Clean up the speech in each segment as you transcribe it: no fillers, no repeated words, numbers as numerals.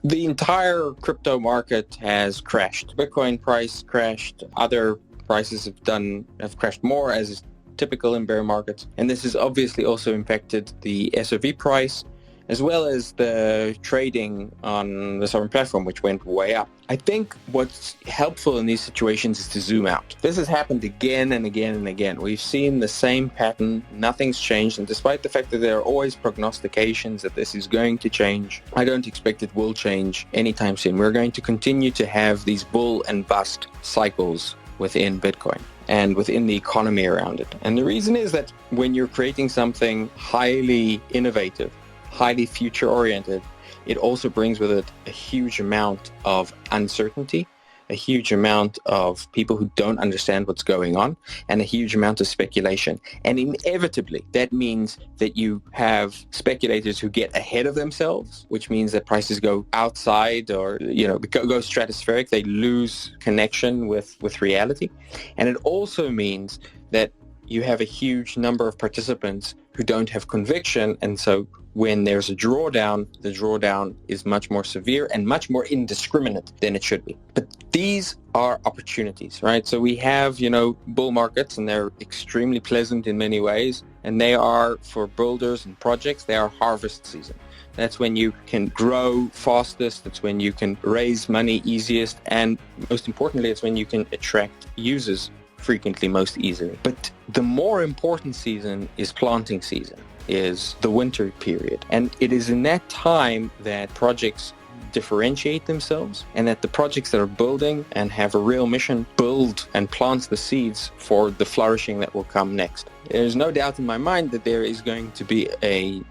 The entire crypto market has crashed. Bitcoin price crashed. Other prices have crashed more, as is typical in bear markets. And this has obviously also impacted the SOV price, as well as the trading on the Sovryn platform, which went way up. I think what's helpful in these situations is to zoom out. This has happened again and again and again. We've seen the same pattern. Nothing's changed. And despite the fact that there are always prognostications that this is going to change, I don't expect it will change anytime soon. We're going to continue to have these bull and bust cycles within Bitcoin and within the economy around it. And the reason is that when you're creating something highly innovative, highly future-oriented, it also brings with it a huge amount of uncertainty, a huge amount of people who don't understand what's going on, and a huge amount of speculation. And inevitably, that means that you have speculators who get ahead of themselves, which means that prices go outside or, go stratospheric. They lose connection with reality. And it also means that you have a huge number of participants who don't have conviction, and so when there's a drawdown, the drawdown is much more severe and much more indiscriminate than it should be. But these are opportunities, right? So we have, bull markets, and they're extremely pleasant in many ways, and they are, for builders and projects, they are harvest season. That's when you can grow fastest, that's when you can raise money easiest, and most importantly, it's when you can attract users frequently most easily. But the more important season is planting season, is the winter period. And it is in that time that projects differentiate themselves, and that the projects that are building and have a real mission build and plant the seeds for the flourishing that will come next. There's no doubt in my mind that there is going to be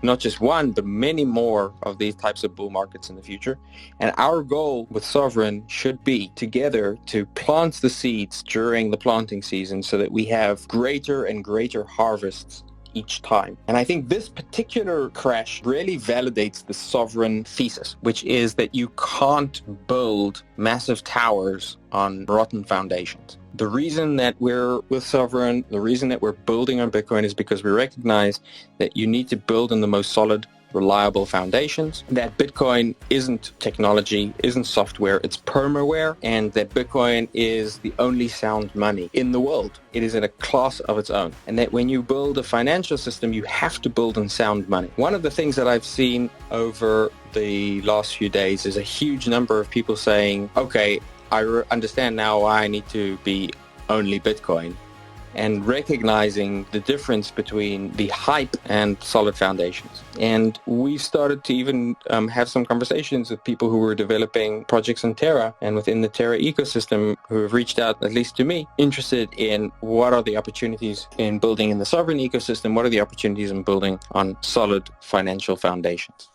not just one, but many more of these types of bull markets in the future. And our goal with Sovryn should be together to plant the seeds during the planting season so that we have greater and greater harvests each time. And I think this particular crash really validates the Sovryn thesis, which is that you can't build massive towers on rotten foundations. The reason that we're with Sovryn, the reason that we're building on Bitcoin is because we recognize that you need to build on the most solid, reliable foundations, that Bitcoin isn't technology, isn't software, it's permaware, and that Bitcoin is the only sound money in the world. It is in a class of its own. And that when you build a financial system, you have to build on sound money. One of the things that I've seen over the last few days is a huge number of people saying, okay, I understand now why I need to be only Bitcoin, and recognizing the difference between the hype and solid foundations. And we started to even have some conversations with people who were developing projects on Terra and within the Terra ecosystem, who have reached out, at least to me, interested in what are the opportunities in building in the Sovryn ecosystem, what are the opportunities in building on solid financial foundations.